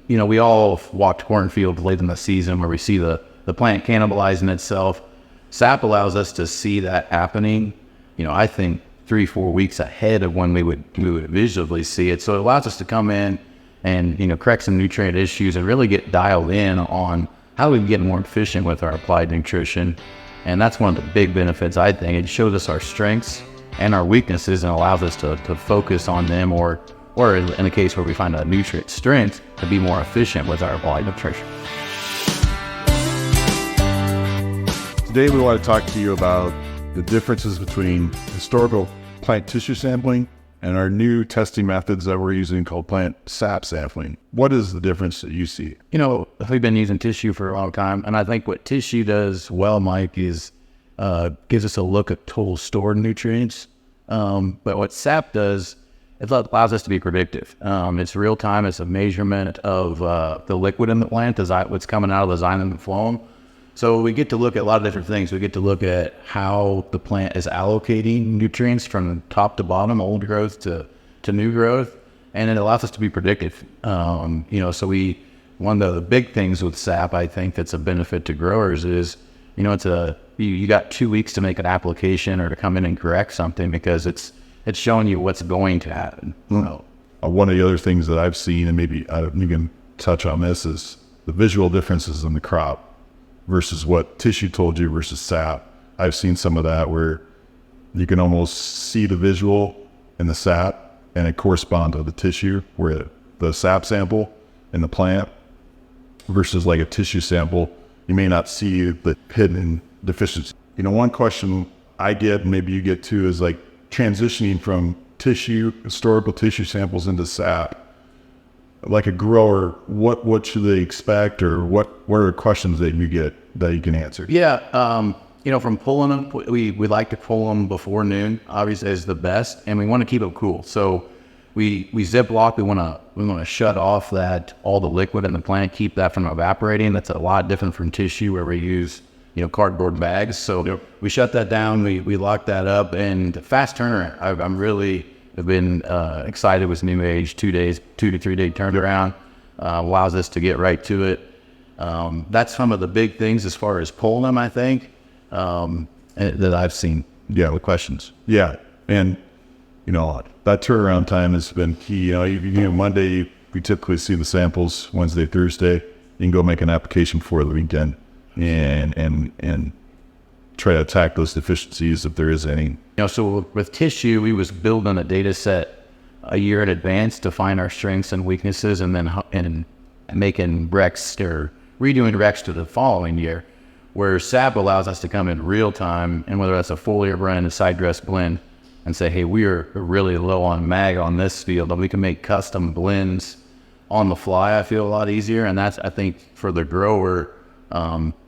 we all walked cornfields late in the season where we see the plant cannibalizing itself. Sap allows us to see that happening, I think 3-4 weeks ahead of when we would visually see it. So it allows us to come in and, correct some nutrient issues and really get dialed in on how we can get more efficient with our applied nutrition. And that's one of the big benefits, I think. It shows us our strengths and our weaknesses and allows us to focus on them, or in a case where we find a nutrient strength, to be more efficient with our applied nutrition. Today we want to talk to you about the differences between historical plant tissue sampling and our new testing methods that we're using called plant sap sampling. What is the difference that you see? We've been using tissue for a long time, and I think what tissue does well, Mike, is gives us a look at total stored nutrients. But what sap does, it allows us to be predictive. It's real time. It's a measurement of the liquid in the plant, what's coming out of the xylem and phloem. So we get to look at a lot of different things. We get to look at how the plant is allocating nutrients from top to bottom, old growth to new growth, and it allows us to be predictive. One of the big things with sap, I think, that's a benefit to growers is, you got 2 weeks to make an application or to come in and correct something because it's showing you what's going to happen. One of the other things that I've seen, and maybe you can touch on this, is the visual differences in the crop versus what tissue told you versus sap. I've seen some of that where you can almost see the visual in the sap and it corresponds to the tissue, where the sap sample in the plant versus like a tissue sample, you may not see the hidden deficiency. One question I get, and maybe you get too, is like transitioning from historical tissue samples into sap. Like a grower, what should they expect, or what are questions that you get that you can answer? Yeah, from pulling them, we like to pull them before noon, obviously, is the best, and we want to keep them cool. So we zip lock. We want to shut off all the liquid in the plant, keep that from evaporating. That's a lot different from tissue where we use cardboard bags. So we shut that down. We lock that up, and fast turnaround. I've been excited with New Age, 2 to 3 day turnaround, allows us to get right to it. That's some of the big things as far as pulling them, I think, that I've seen. Yeah, with questions. Yeah, and that turnaround time has been key. Monday we typically see the samples. Wednesday, Thursday, you can go make an application for the weekend and try to attack those deficiencies if there is any. So with tissue, we was building a data set a year in advance to find our strengths and weaknesses, and then making recs or redoing recs to the following year, where sap allows us to come in real time, and whether that's a foliar blend, a side dress blend, and say, hey, we are really low on mag on this field, and we can make custom blends on the fly. I feel a lot easier, and that's, I think, for the grower,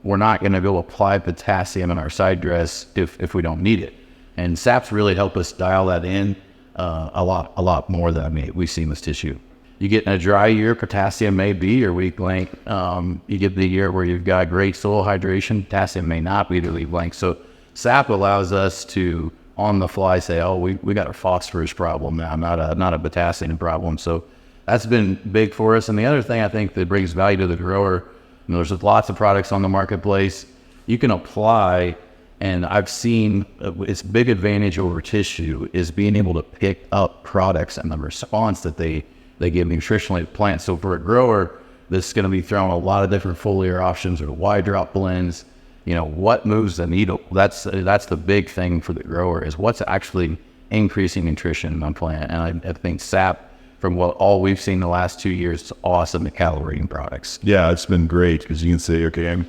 we're not going to go apply potassium in our side dress if we don't need it. And saps really help us dial that in a lot more than we've seen with tissue. You get in a dry year, potassium may be your weak link. You get the year where you've got great soil hydration, potassium may not be the weak link. So sap allows us to, on the fly, say, oh, we got a phosphorus problem now, not a potassium problem. So that's been big for us. And the other thing I think that brings value to the grower, there's lots of products on the marketplace. You can apply. And I've seen its big advantage over tissue is being able to pick up products and the response that they give nutritionally to plants. So for a grower, this is going to be throwing a lot of different foliar options or wide drop blends. What moves the needle? That's the big thing for the grower, is what's actually increasing nutrition on plant. And I think sap, from all we've seen the last 2 years, is awesome at calibrating products. Yeah, it's been great because you can say, okay,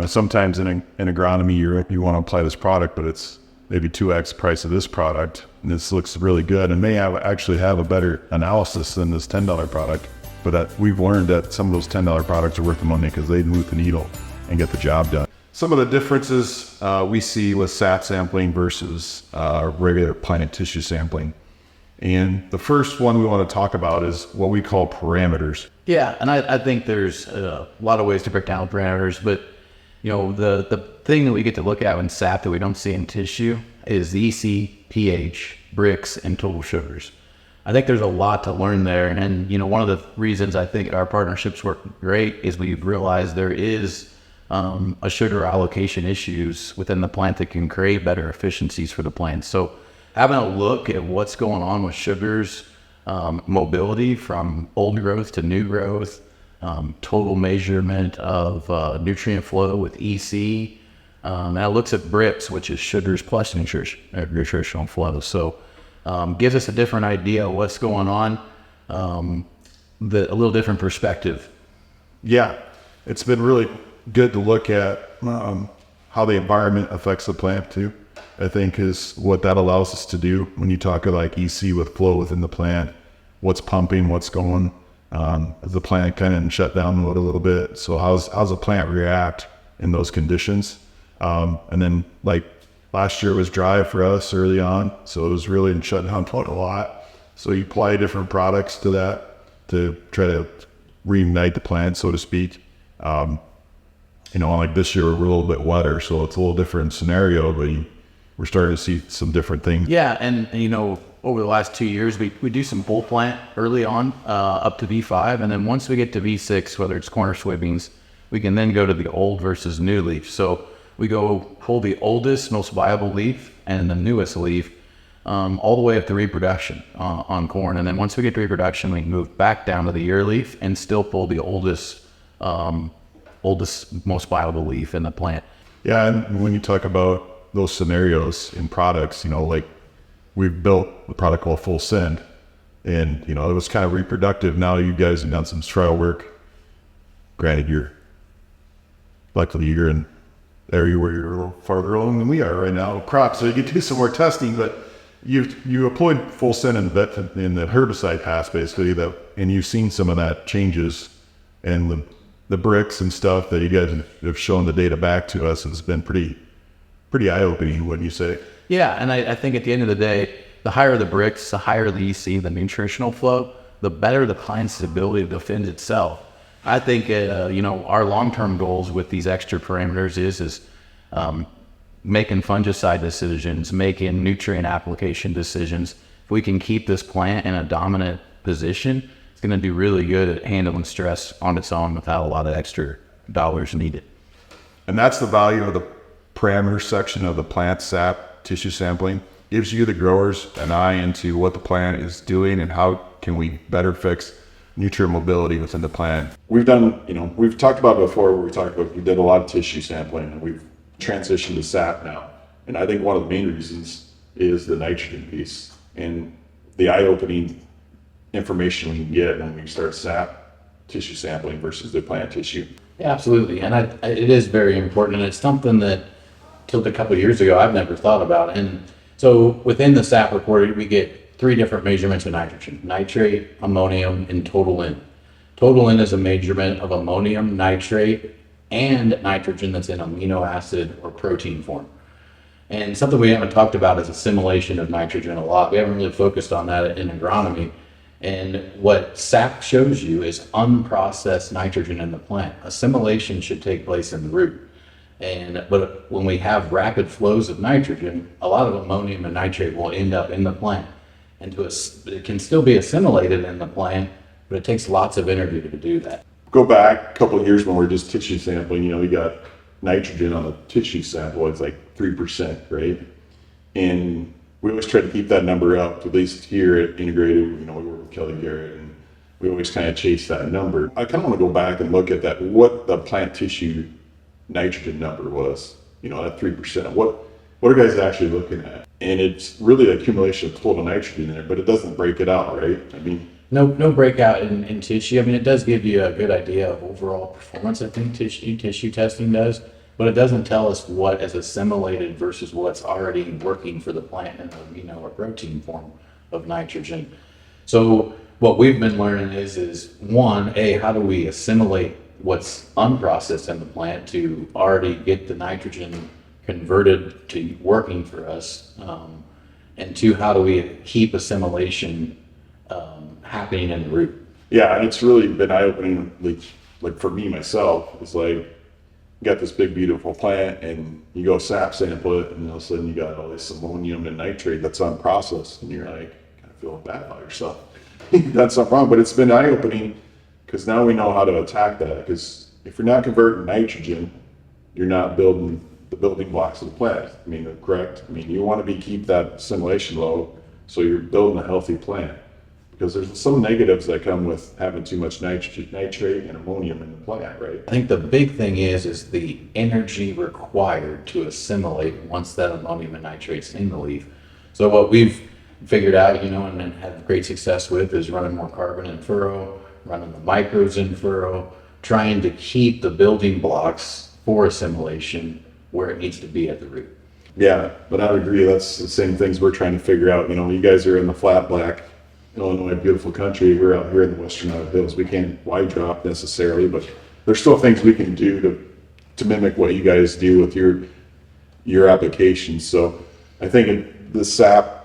sometimes in agronomy, you want to apply this product, but it's maybe 2x price of this product, and this looks really good and may actually have a better analysis than this $10 product. But we've learned that some of those $10 products are worth the money because they move the needle and get the job done. Some of the differences we see with sap sampling versus regular plant tissue sampling. And the first one we want to talk about is what we call parameters. Yeah, and I think there's a lot of ways to break down parameters, but the thing that we get to look at in sap that we don't see in tissue is the EC, pH, Brix, and total sugars. I think there's a lot to learn there. And, one of the reasons I think our partnerships work great is we've realized there is a sugar allocation issues within the plant that can create better efficiencies for the plant. So having a look at what's going on with sugars, mobility from old growth to new growth, total measurement of nutrient flow with EC. That looks at BRICS, which is sugars plus nutritional flow. So gives us a different idea of what's going on, a little different perspective. Yeah, it's been really good to look at how the environment affects the plant too. I think is what that allows us to do when you talk of like EC with flow within the plant, what's pumping, what's going. As the plant kind of shut down a little bit. So how's the plant react in those conditions? And then like last year it was dry for us early on, so it was really in shutdown mode a lot. So you apply different products to that to try to reignite the plant, so to speak. Like this year we're a little bit wetter, so it's a little different scenario, but we're starting to see some different things. Yeah, and over the last 2 years, we do some full plant early on, up to V5, and then once we get to V6, whether it's corn or soybeans, we can then go to the old versus new leaf. So we go pull the oldest, most viable leaf and the newest leaf, all the way up to reproduction on corn. And then once we get to reproduction, we can move back down to the year leaf and still pull the oldest, most viable leaf in the plant. Yeah, and when you talk about those scenarios in products, like we've built the product called Full Send, and it was kind of reproductive. Now you guys have done some trial work. Granted, luckily you're in an area where you're a little farther along than we are right now, crop, so you can do some more testing. But you employed Full Send in the herbicide pass basically, and you've seen some of that changes, and the bricks and stuff that you guys have shown the data back to us has been pretty eye-opening, wouldn't you say? Yeah, and I think at the end of the day, the higher the bricks, the higher the EC, the nutritional flow, the better the plant's ability to defend itself. I think, our long-term goals with these extra parameters is making fungicide decisions, making nutrient application decisions. If we can keep this plant in a dominant position, it's going to do really good at handling stress on its own without a lot of extra dollars needed. And that's the value of the parameter section of the plant sap tissue sampling. Gives you, the growers, an eye into what the plant is doing and how can we better fix nutrient mobility within the plant. We've talked about it before, we did a lot of tissue sampling, and we've transitioned to sap now. And I think one of the main reasons is the nitrogen piece and the eye-opening information we can get when we start sap tissue sampling versus the plant tissue. Yeah, absolutely, and it is very important, and it's something that till a couple of years ago I've never thought about. And so within the SAP report, we get 3 different measurements of nitrogen: nitrate, ammonium, and total N. Total N is a measurement of ammonium, nitrate, and nitrogen that's in amino acid or protein form. And something we haven't talked about is assimilation of nitrogen a lot. We haven't really focused on that in agronomy. And what SAP shows you is unprocessed nitrogen in the plant. Assimilation should take place in the root. But when we have rapid flows of nitrogen, a lot of ammonium and nitrate will end up in the plant. And it can still be assimilated in the plant, but it takes lots of energy to do that. Go back a couple of years when we were just tissue sampling, we got nitrogen on the tissue sample, it's like 3%, right? And we always try to keep that number up, at least here at Integrated, we work with Kelly Garrett, and we always kind of chase that number. I kind of want to go back and look at that, what the plant tissue nitrogen number was, at 3%. What are guys actually looking at? And it's really the accumulation of total nitrogen in there, but it doesn't break it out, right? No breakout in tissue. It does give you a good idea of overall performance. I think tissue testing does, but it doesn't tell us what is assimilated versus what's already working for the plant in or protein form of nitrogen. So what we've been learning is one, how do we assimilate what's unprocessed in the plant to already get the nitrogen converted to working for us, and 2, how do we keep assimilation happening in the root? Yeah, and it's really been eye-opening, like for me myself. It's like you got this big beautiful plant and you go sap sample it, and all of a sudden you got all this ammonium and nitrate that's unprocessed, and you're like, feeling bad about yourself. You've done something wrong, but it's been eye-opening because now we know how to attack that. Because if you're not converting nitrogen, you're not building the building blocks of the plant. I mean, correct? I mean, you want to keep that assimilation low so you're building a healthy plant. Because there's some negatives that come with having too much nitrogen, nitrate, and ammonium in the plant, right? I think the big thing is the energy required to assimilate once that ammonium and nitrate's in the leaf. So what we've figured out, and had great success with is running more carbon in furrow, running the micros in furrow, trying to keep the building blocks for assimilation where it needs to be at the root. Yeah, but I would agree. That's the same things we're trying to figure out. You guys are in the flat black Illinois, beautiful country. We're out here in the Western Iowa Hills. We can't wide drop necessarily, but there's still things we can do to mimic what you guys do with your applications. So I think the sap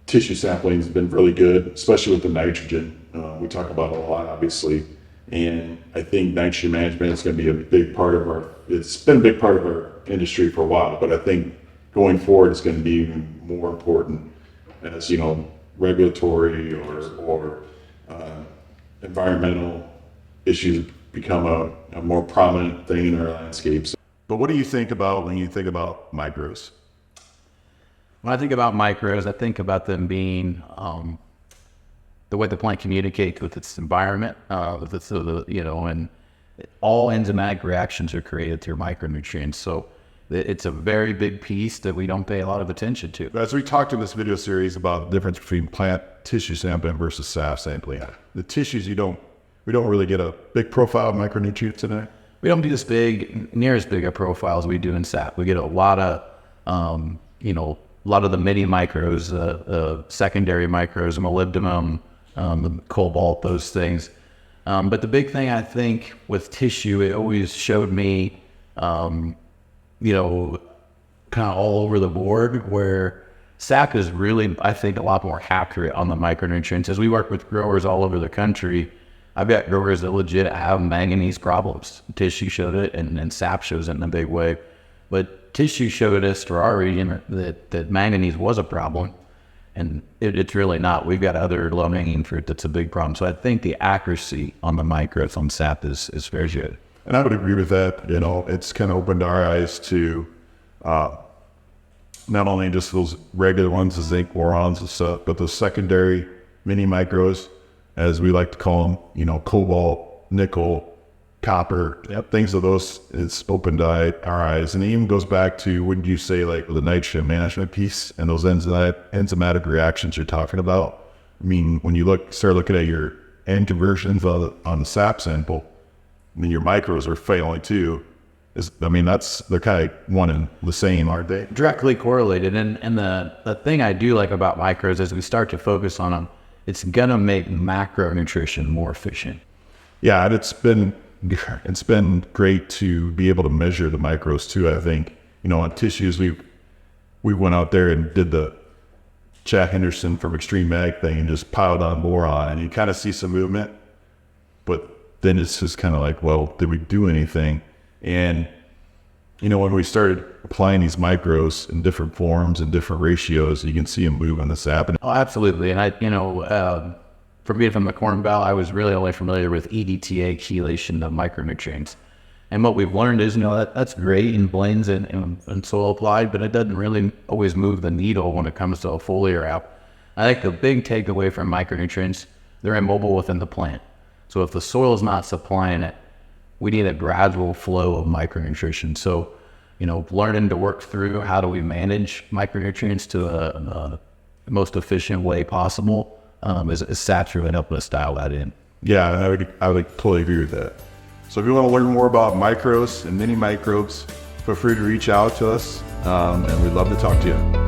tissue sampling has been really good, especially with the nitrogen. We talk about it a lot, obviously, and I think nitrogen management is going to be a big part of it's been a big part of our industry for a while, but I think going forward it's going to be even more important as, regulatory or environmental issues become a more prominent thing in our landscapes. But what do you think about when you think about micros? When I think about micros, I think about them being the way the plant communicates with its environment, and all enzymatic reactions are created through micronutrients. So it's a very big piece that we don't pay a lot of attention to. As we talked in this video series about the difference between plant tissue sampling versus sap sampling, the tissues we don't really get a big profile of micronutrients in it. We don't do near as big a profile as we do in sap. We get a lot of, a lot of the mini micros, secondary micros, molybdenum, the cobalt, those things. But the big thing I think with tissue, it always showed me, kind of all over the board, where sap is really, I think, a lot more accurate on the micronutrients. As we work with growers all over the country, I've got growers that legit have manganese problems. Tissue showed it, and sap shows it in a big way. But tissue showed us for our region that manganese was a problem, and it's really not. We've got other low-hanging fruit that's a big problem. So I think the accuracy on the micros on sap is very good. And I would agree with that. It's kind of opened our eyes to not only just those regular ones, the zinc, borons and stuff, but the secondary mini micros, as we like to call them, cobalt, nickel, copper, things of those. It's opened our eyes. And it even goes back to, wouldn't you say, like the nitrogen management piece and those enzymatic reactions you're talking about? I mean, when you start looking at your end conversions on the sap sample, I mean, your micros are failing too. They're kind of one and the same, aren't they? Directly correlated. And the thing I do like about micros is we start to focus on them. It's going to make macronutrition more efficient. Yeah, and it's been great to be able to measure the micros too. I think, on tissues, we went out there and did the Chad Henderson from Extreme Mag thing and just piled on boron, and you kind of see some movement, but then it's just kind of like, well, did we do anything? And, when we started applying these micros in different forms and different ratios, you can see them move on the sap. Oh, absolutely. And for being from the Corn Belt, I was really only familiar with EDTA chelation of micronutrients. And what we've learned is, that's great in blends and soil applied, but it doesn't really always move the needle when it comes to a foliar app. I think the big takeaway from micronutrients, they're immobile within the plant. So if the soil is not supplying it, we need a gradual flow of micronutrition. So, learning to work through how do we manage micronutrients to the most efficient way possible is SAP's really helping us dial that in. Yeah, I would totally agree with that. So if you want to learn more about micros and mini microbes, feel free to reach out to us, and we'd love to talk to you.